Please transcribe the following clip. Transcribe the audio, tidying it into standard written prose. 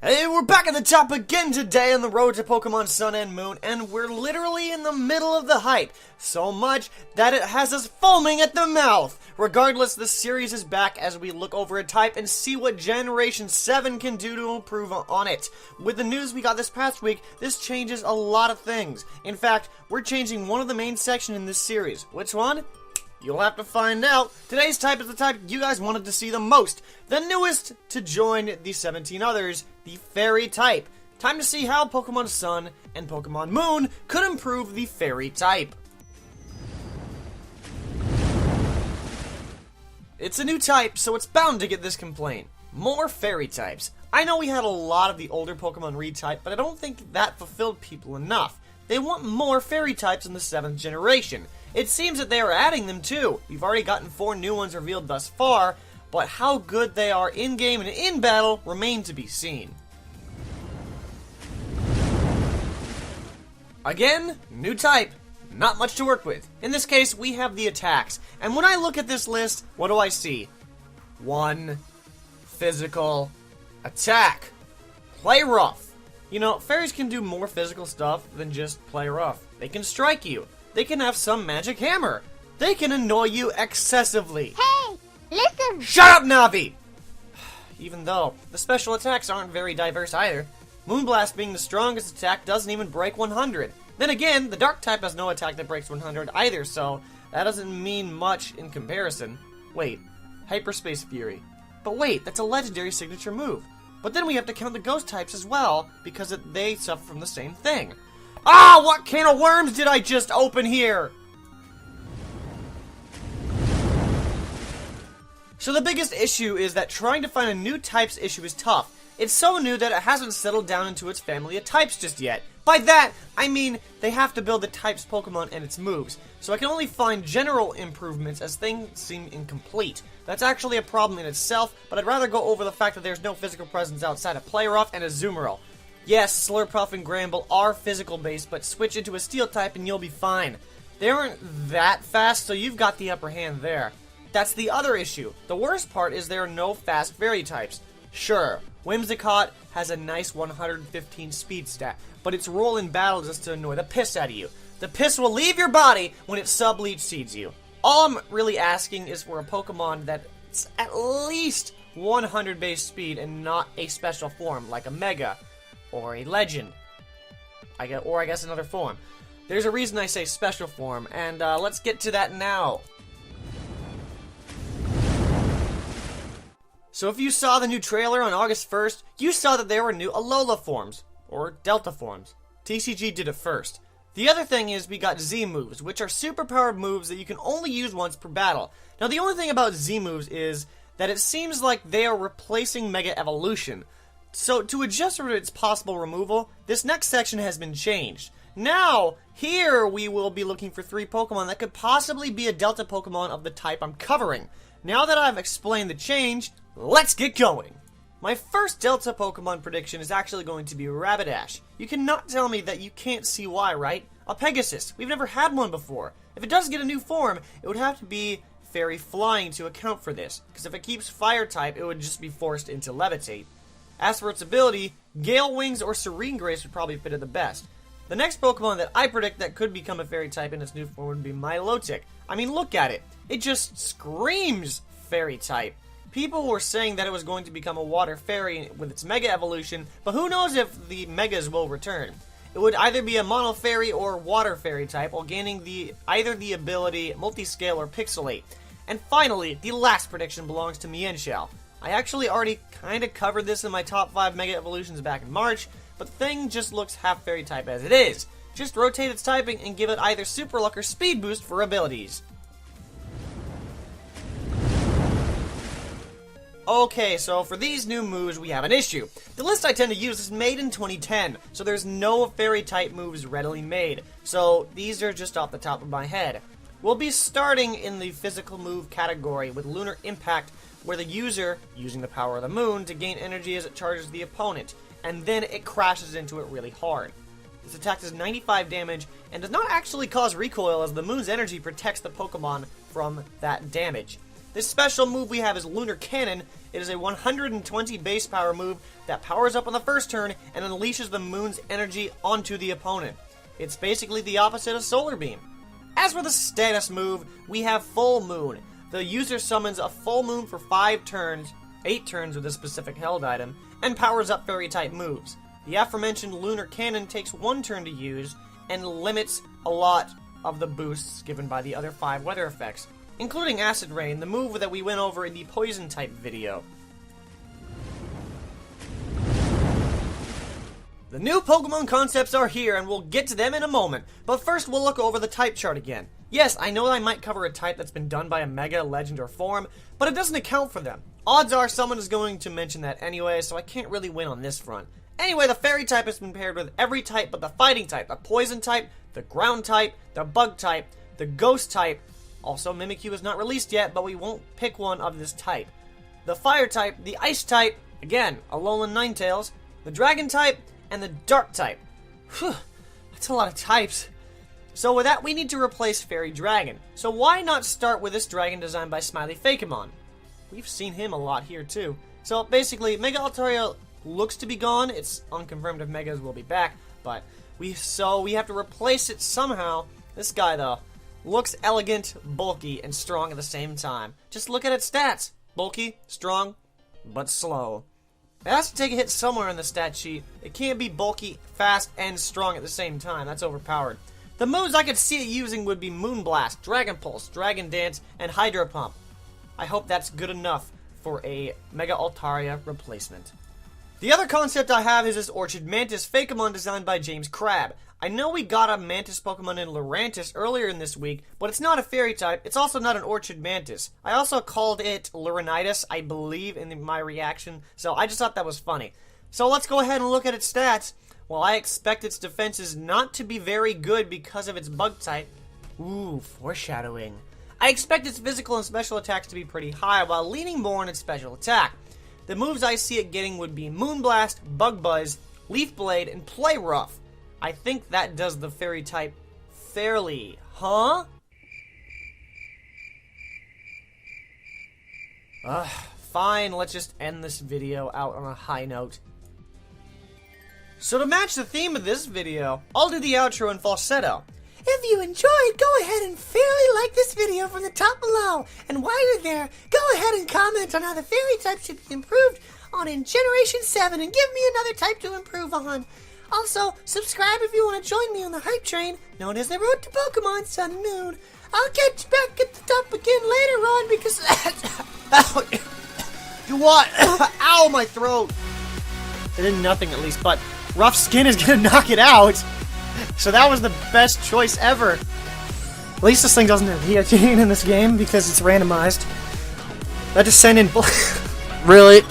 Hey, we're back at the top again today on the road to Pokemon Sun and Moon, and we're literally in the middle of the hype. So much that it has us foaming at the mouth. Regardless, the series is back as we look over a type and see what Generation 7 can do to improve on it. With the news we got this past week, this changes a lot of things. In fact, we're changing one of the main sections in this series. Which one? You'll have to find out. Today's type is the type you guys wanted to see the most. The newest to join the 17 others, the Fairy type. Time to see how Pokemon Sun and Pokemon Moon could improve the Fairy type. It's a new type, so it's bound to get this complaint. More Fairy types. I know we had a lot of the older Pokemon retype, but I don't think that fulfilled people enough. They want more Fairy types in the 7th generation. It seems that they are adding them too. We've already gotten 4 new ones revealed thus far, but how good they are in-game and in battle remain to be seen. Again, new type. Not much to work with. In this case, we have the attacks. And when I look at this list, what do I see? 1 physical attack. Play rough. You know, fairies can do more physical stuff than just play rough. They can strike you. They can have some magic hammer. They can annoy you excessively. Hey, listen! Shut up, Navi! Even though, the special attacks aren't very diverse either. Moonblast being the strongest attack doesn't even break 100. Then again, the Dark type has no attack that breaks 100 either, so that doesn't mean much in comparison. Wait, Hyperspace Fury. But wait, that's a legendary signature move. But then we have to count the Ghost types as well, because they suffer from the same thing. Ah, what can of worms did I just open here? So the biggest issue is that trying to find a new types issue is tough. It's so new that it hasn't settled down into its family of types just yet. By that, I mean they have to build the types Pokemon and its moves, so I can only find general improvements as things seem incomplete. That's actually a problem in itself, but I'd rather go over the fact that there's no physical presence outside of Play Rough and Azumarill. Yes, Slurpuff and Gramble are physical based, but switch into a Steel type and you'll be fine. They aren't that fast, so you've got the upper hand there. That's the other issue. The worst part is there are no fast Fairy types. Sure, Whimsicott has a nice 115 speed stat, but its role in battle is just to annoy the piss out of you. The piss will leave your body when it sub-leech seeds you. All I'm really asking is for a Pokemon that's at least 100 base speed and not a special form like a Mega or a Legend. I guess another form. There's a reason I say special form, and let's get to that now. So if you saw the new trailer on August 1st, you saw that there were new Alola forms, or Delta forms. TCG did it first. The other thing is we got Z moves, which are superpowered moves that you can only use once per battle. Now the only thing about Z moves is that it seems like they are replacing Mega Evolution. So to adjust for its possible removal, this next section has been changed. Now, here we will be looking for 3 Pokemon that could possibly be a Delta Pokemon of the type I'm covering. Now that I've explained the change, let's get going! My first Delta Pokemon prediction is actually going to be Rabadash. You cannot tell me that you can't see why, right? A Pegasus. We've never had one before. If it does get a new form, it would have to be Fairy Flying to account for this, because if it keeps Fire type, it would just be forced into Levitate. As for its ability, Gale Wings or Serene Grace would probably fit it the best. The next Pokemon that I predict that could become a Fairy type in its new form would be Milotic. I mean, look at it. It just screams Fairy type. People were saying that it was going to become a Water Fairy with its Mega Evolution, but who knows if the Megas will return. It would either be a Mono Fairy or Water Fairy type, while gaining either the ability Multiscale or Pixelate. And finally, the last prediction belongs to Mienshao. I actually already kind of covered this in my top 5 Mega Evolutions back in March, but the thing just looks half Fairy type as it is. Just rotate its typing and give it either Super Luck or Speed Boost for abilities. Okay, so for these new moves, we have an issue. The list I tend to use is made in 2010, so there's no Fairy type moves readily made. So these are just off the top of my head. We'll be starting in the physical move category with Lunar Impact, where the user, using the power of the moon to gain energy as it charges the opponent, and then it crashes into it really hard. This attack does 95 damage, and does not actually cause recoil as the moon's energy protects the Pokemon from that damage. This special move we have is Lunar Cannon. It is a 120 base power move that powers up on the first turn and unleashes the moon's energy onto the opponent. It's basically the opposite of Solar Beam. As for the status move, we have Full Moon. The user summons a full moon for 8 turns with a specific held item, and powers up fairy-type moves. The aforementioned Lunar Cannon takes 1 turn to use, and limits a lot of the boosts given by the other 5 weather effects, including Acid Rain, the move that we went over in the Poison-type video. The new Pokemon concepts are here, and we'll get to them in a moment, but first we'll look over the type chart again. Yes, I know I might cover a type that's been done by a Mega, Legend, or Form, but it doesn't account for them. Odds are someone is going to mention that anyway, so I can't really win on this front. Anyway, the Fairy type has been paired with every type but the Fighting type, the Poison type, the Ground type, the Bug type, the Ghost type. Also, Mimikyu is not released yet, but we won't pick one of this type. The Fire type, the Ice type, again, Alolan Ninetales, the Dragon type, and the Dark type. Whew, that's a lot of types. So with that, we need to replace Fairy Dragon. So why not start with this dragon designed by Smiley Fakemon? We've seen him a lot here too. So basically, Mega Altaria looks to be gone. It's unconfirmed if Megas will be back, but we have to replace it somehow. This guy though looks elegant, bulky, and strong at the same time. Just look at its stats. Bulky, strong, but slow. It has to take a hit somewhere in the stat sheet. It can't be bulky, fast, and strong at the same time. That's overpowered. The moves I could see it using would be Moonblast, Dragon Pulse, Dragon Dance, and Hydro Pump. I hope that's good enough for a Mega Altaria replacement. The other concept I have is this Orchid Mantis Fakemon designed by James Crabb. I know we got a Mantis Pokemon in Lurantis earlier in this week, but it's not a Fairy type, it's also not an Orchid Mantis. I also called it Luranitis, I believe, in my reaction, so I just thought that was funny. So let's go ahead and look at its stats. Well, I expect its defenses not to be very good because of its Bug type. Ooh, foreshadowing. I expect its physical and special attacks to be pretty high, while leaning more on its special attack. The moves I see it getting would be Moonblast, Bug Buzz, Leaf Blade, and Play Rough. I think that does the Fairy type fairly, huh? Fine, let's just end this video out on a high note. So to match the theme of this video, I'll do the outro in falsetto. If you enjoyed, go ahead and fairly like this video from the top below. And while you're there, go ahead and comment on how the Fairy type should be improved on in Generation 7 and give me another type to improve on. Also, subscribe if you want to join me on the hype train, known as the Road to Pokemon Sun and Moon. I'll catch you back at the top again later on because... You what? Ow, my throat. It did nothing at least, but Rough Skin is going to knock it out. So that was the best choice ever. At least this thing doesn't have Heatene in this game because it's randomized. I just send in... Really?